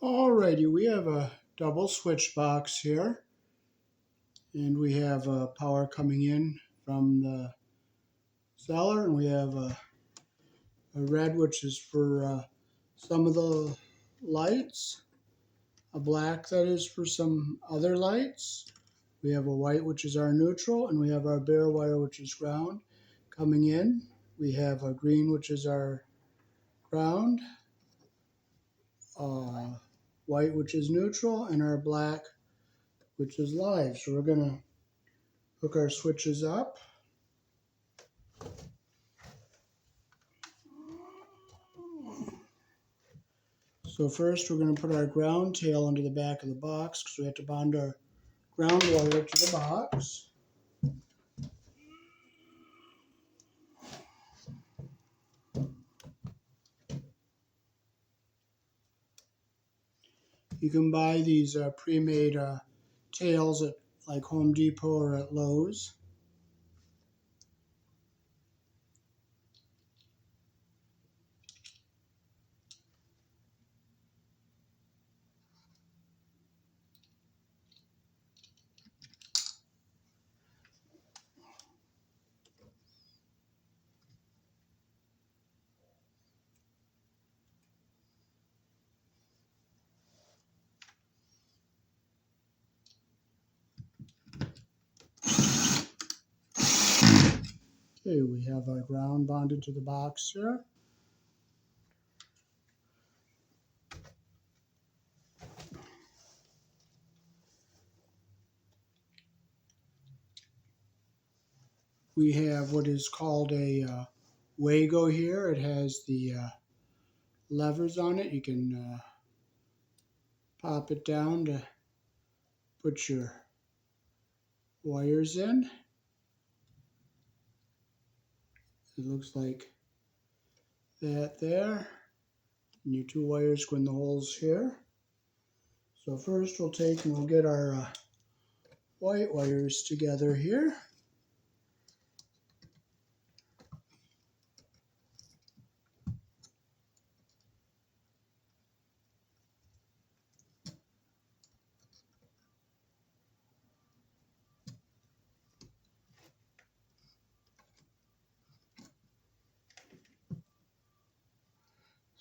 Alrighty, we have a double switch box here, and we have power coming in from the seller, and we have a red, which is for some of the lights, a black that is for some other lights. We have a white, which is our neutral, and we have our bare wire, which is ground, coming in. We have a green, which is our ground, uh, white, which is neutral, and our black, which is live. So we're going to hook our switches up. So first we're going to put our ground tail into the back of the box because we have to bond our ground wire to the box. You can buy these pre-made tails at like Home Depot or at Lowe's. Okay, we have our ground bonded to the box here. We have what is called a Wago here. It has the levers on it. You can pop it down to put your wires in. It looks like that there. And your two wires go in the holes here. So first we'll take and we'll get our white wires together here.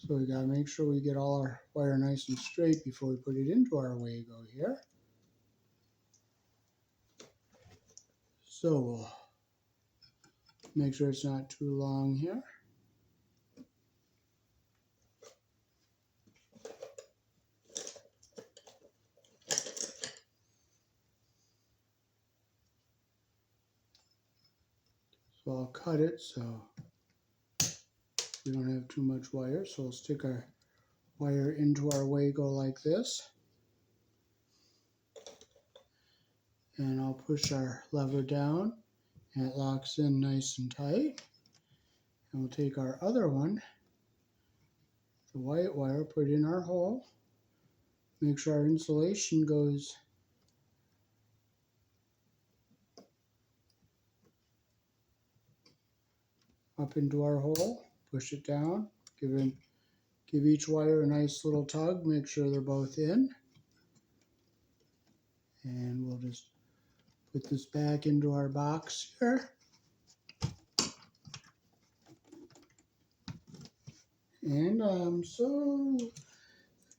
So we gotta make sure we get all our wire nice and straight before we put it into our Wago here. So we'll make sure it's not too long here. So I'll cut it so we don't have too much wire. So we'll stick our wire into our Wago like this. And I'll push our lever down and it locks in nice and tight. And we'll take our other one, the white wire, put it in our hole. Make sure our insulation goes up into our hole. Push it down. Give each wire a nice little tug. Make sure they're both in. And we'll just put this back into our box here. And I'm so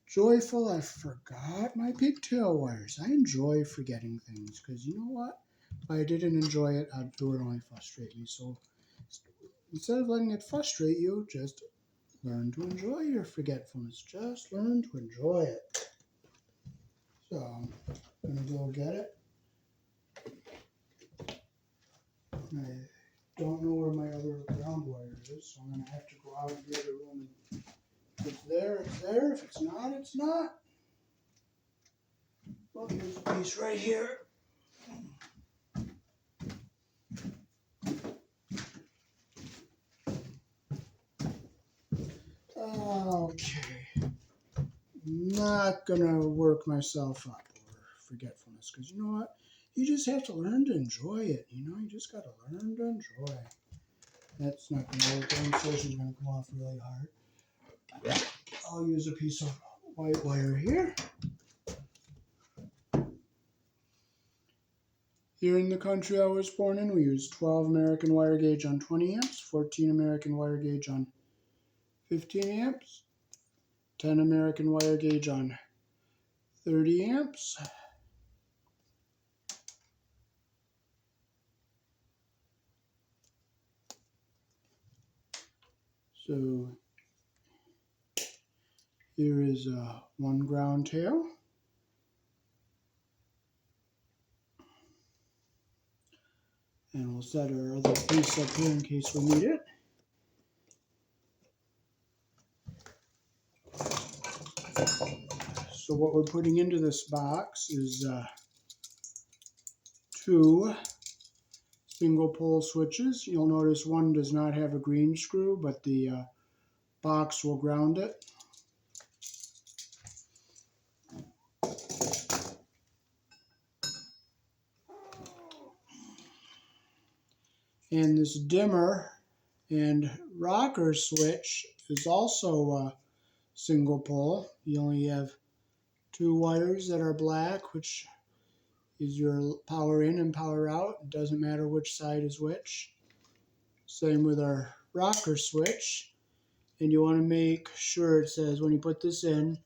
joyful I forgot my pigtail wires. I enjoy forgetting things because you know what? If I didn't enjoy it, it would only frustrate me. So instead of letting it frustrate you, just learn to enjoy your forgetfulness. Just learn to enjoy it. So I'm going to go get it. I don't know where my other ground wire is, so I'm going to have to go out in the other room. If it's there, it's there. If it's not, it's not. Well, here's a piece right here. Okay. Not going to work myself up over forgetfulness, because you know what? You just have to learn to enjoy it. You know, you just got to learn to enjoy. That's not going to work. The incision's going to come off really hard. I'll use a piece of white wire here. Here in the country I was born in, we use 12 American wire gauge on 20 amps, 14 American wire gauge on 15 amps, 10 American wire gauge on 30 amps. So here is one ground tail. And we'll set our other piece up here in case we need it. So what we're putting into this box is 2 single pole switches. You'll notice one does not have a green screw, but the box will ground it. And this dimmer and rocker switch is also a single pole. You only have 2 wires that are black, which is your power in and power out. It doesn't matter which side is which. Same with our rocker switch. And you want to make sure it says, when you put this in,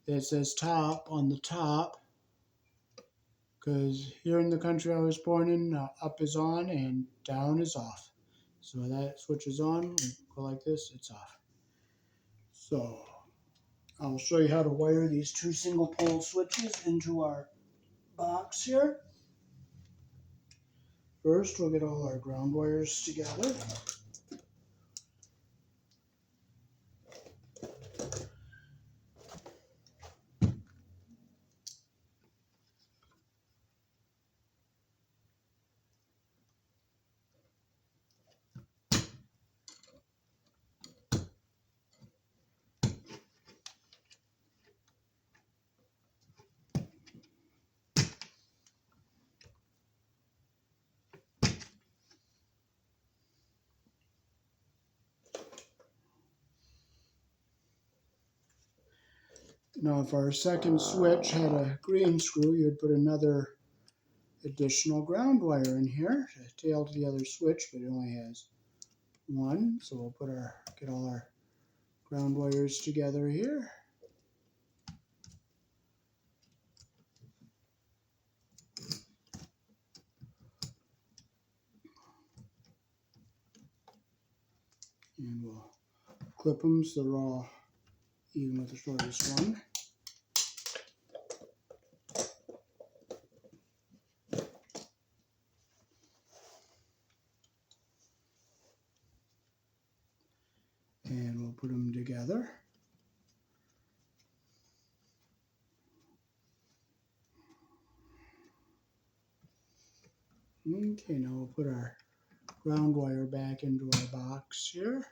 it says top on the top. Because here in the country I was born in, up is on and down is off. So that switch is on, we go like this, it's off. So I'll show you how to wire these 2 single pole switches into our box here. First, we'll get all our ground wires together. Now, if our second switch had a green screw, you'd put another additional ground wire in here to tail to the other switch, but it only has 1. So we'll get all our ground wires together here. And we'll clip them so they're all even with the shortest one. And we'll put them together. Okay, now we'll put our ground wire back into our box here.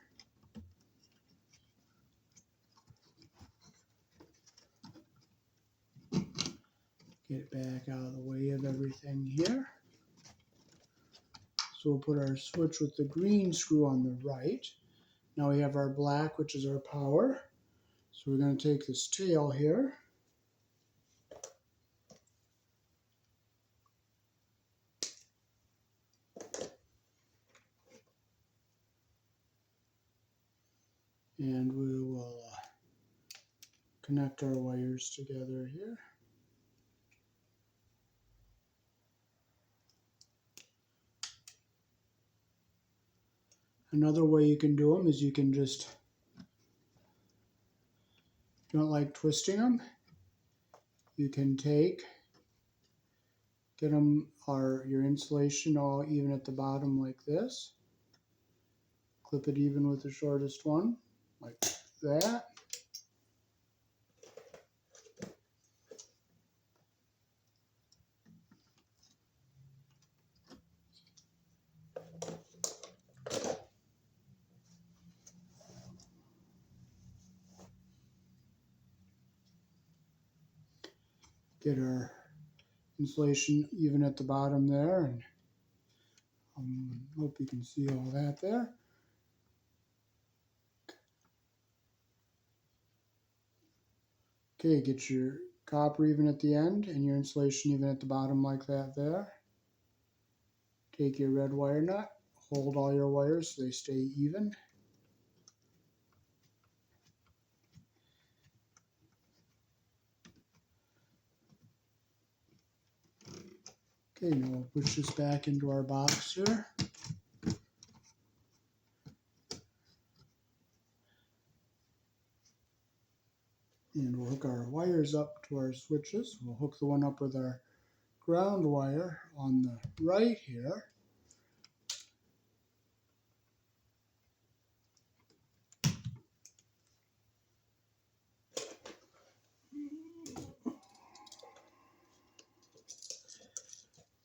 Get it back out of the way of everything here. So we'll put our switch with the green screw on the right. Now we have our black, which is our power. So we're going to take this tail here. And we will connect our wires together here. Another way you can do them is you can just, if you don't like twisting them, you can get them your insulation all even at the bottom like this. Clip it even with the shortest one, like that. Get our insulation even at the bottom there, and hope you can see all that there. Okay, get your copper even at the end and your insulation even at the bottom like that there. Take your red wire nut, hold all your wires so they stay even. Okay, now we'll push this back into our box here. And we'll hook our wires up to our switches. We'll hook the one up with our ground wire on the right here.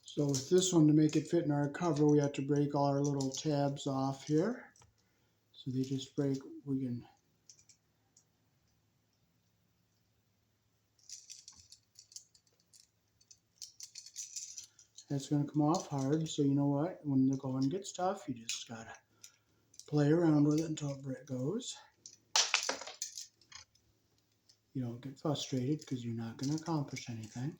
So with this one, to make it fit in our cover, we have to break all our little tabs off here. So they just break, we can that's going to come off hard, so you know what, when the going gets tough, you just gotta play around with it until it goes. You don't get frustrated because you're not going to accomplish anything.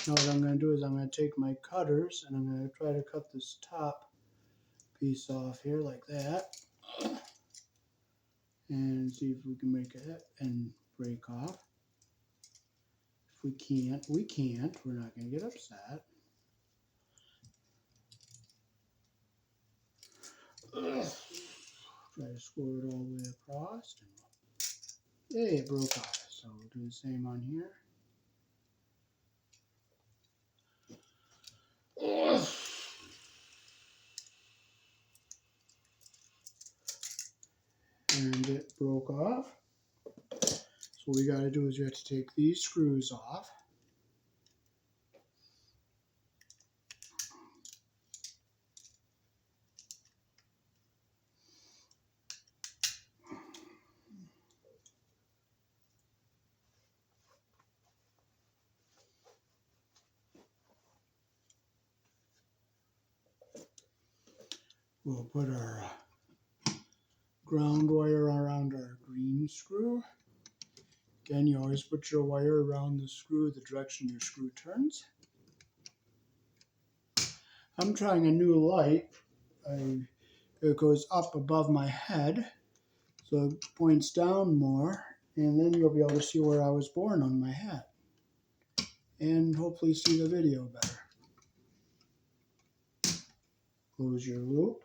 Now what I'm going to do is I'm going to take my cutters and I'm going to try to cut this top piece off here like that. And see if we can make it and break off. If we can't, we can't. We're not going to get upset. Try to score it all the way across. And hey, it broke off. So we'll do the same on here. And it broke off. So what we got to do is we have to take these screws off. We'll put our ground wire around our green screw. Again, you always put your wire around the screw the direction your screw turns. I'm trying a new light. It goes up above my head, so it points down more, and then you'll be able to see where I was born on my hat, and hopefully see the video better. Close your loop.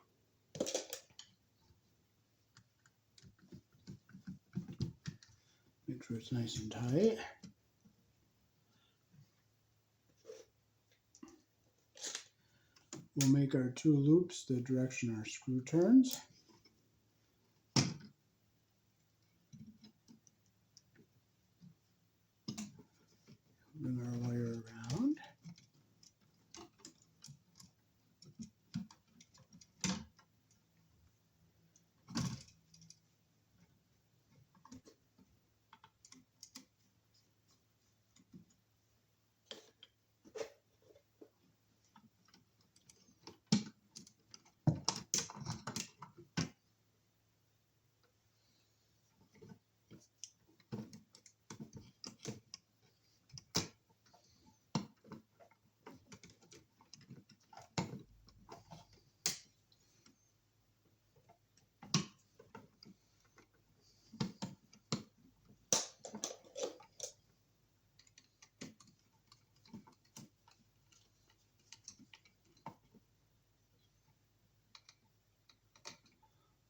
Make sure it's nice and tight. We'll make our two loops the direction our screw turns. Bring our wire around.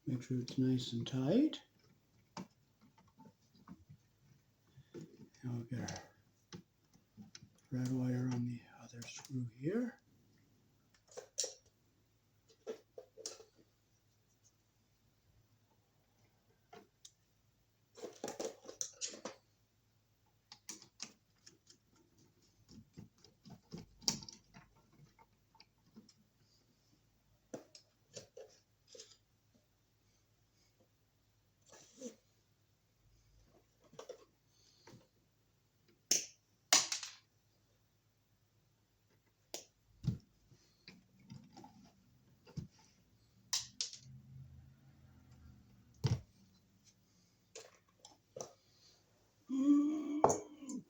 Make sure it's nice and tight. Now we'll get our red wire on the other screw here.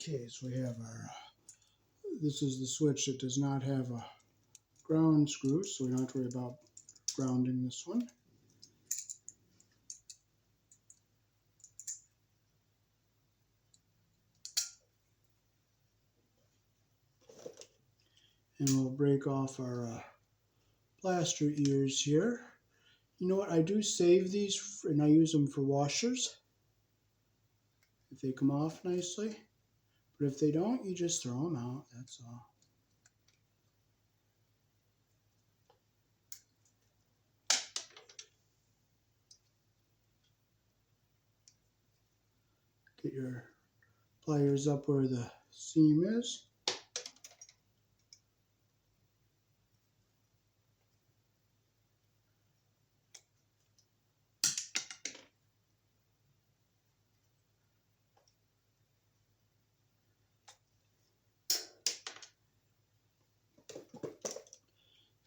Okay, so we have our, this is the switch that does not have a ground screw, so we don't have to worry about grounding this one. And we'll break off our plaster ears here. You know what, I do save these and I use them for washers if they come off nicely. But if they don't, you just throw them out, that's all. Get your pliers up where the seam is.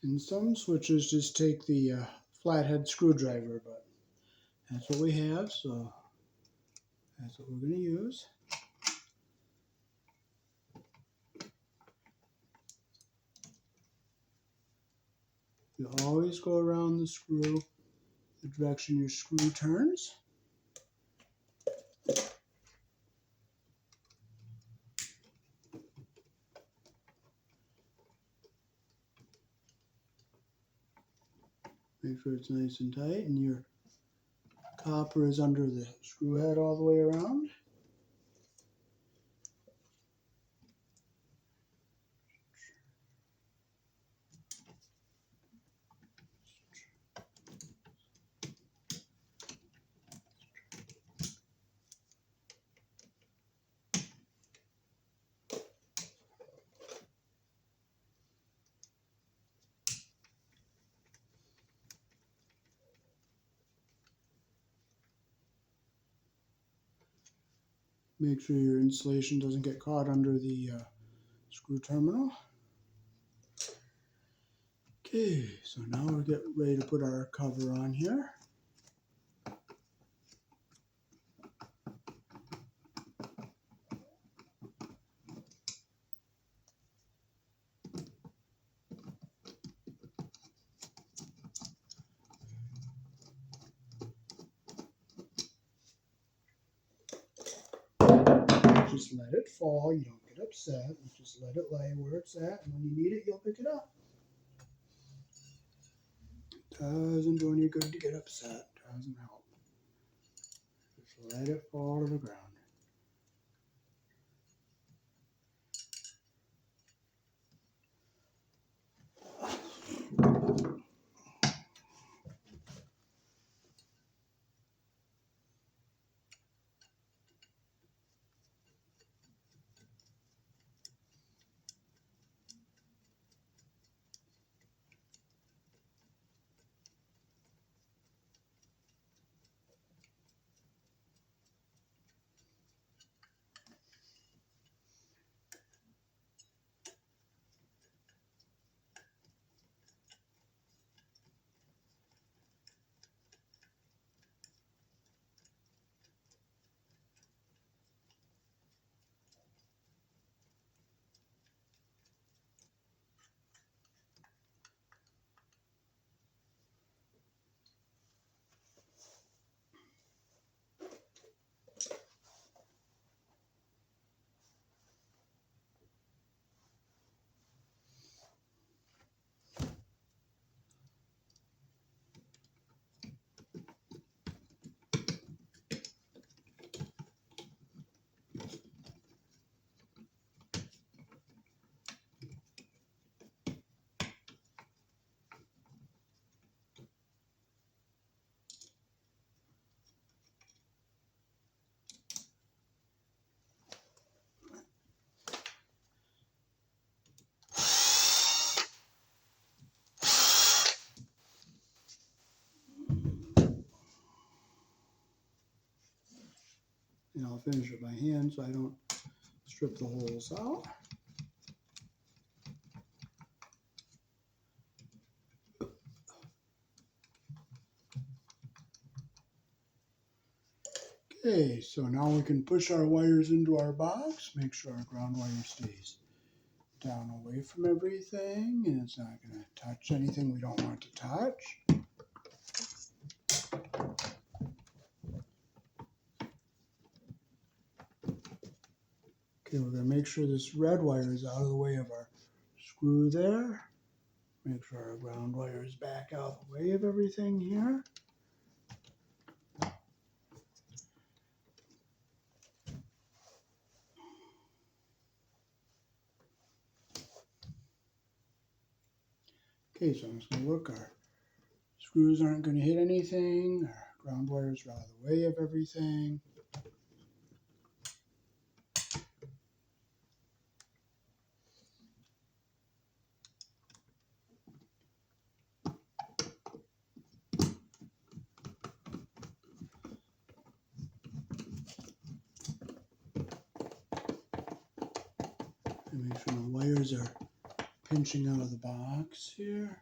And some switches just take the flathead screwdriver, but that's what we have, so that's what we're going to use. You always go around the screw the direction your screw turns. Make sure it's nice and tight, and your copper is under the screw head all the way around. Make sure your insulation doesn't get caught under the screw terminal. Okay, so now we're getting ready to put our cover on here. Just let it fall, you don't get upset, you just let it lay where it's at, and when you need it, you'll pick it up. Doesn't do any good to get upset, doesn't help. Just let it fall to the ground. And I'll finish with my hand so I don't strip the holes out. Okay, so now we can push our wires into our box, make sure our ground wire stays down away from everything, and it's not going to touch anything we don't want to touch. Okay, we're going to make sure this red wire is out of the way of our screw there. Make sure our ground wire is back out of the way of everything here. Okay, so I'm just going to look. Our screws aren't going to hit anything. Our ground wires are out of the way of everything. And make sure the wires are pinching out of the box here.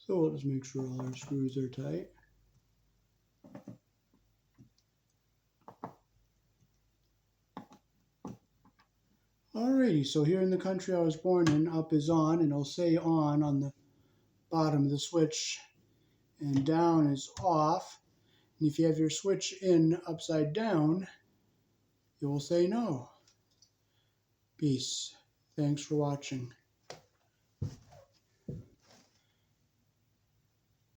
So we'll just make sure all our screws are tight. Alrighty, so here in the country I was born in, up is on, and it'll say on the bottom of the switch, and down is off. And if you have your switch in upside down, it will say no. Peace. Thanks for watching.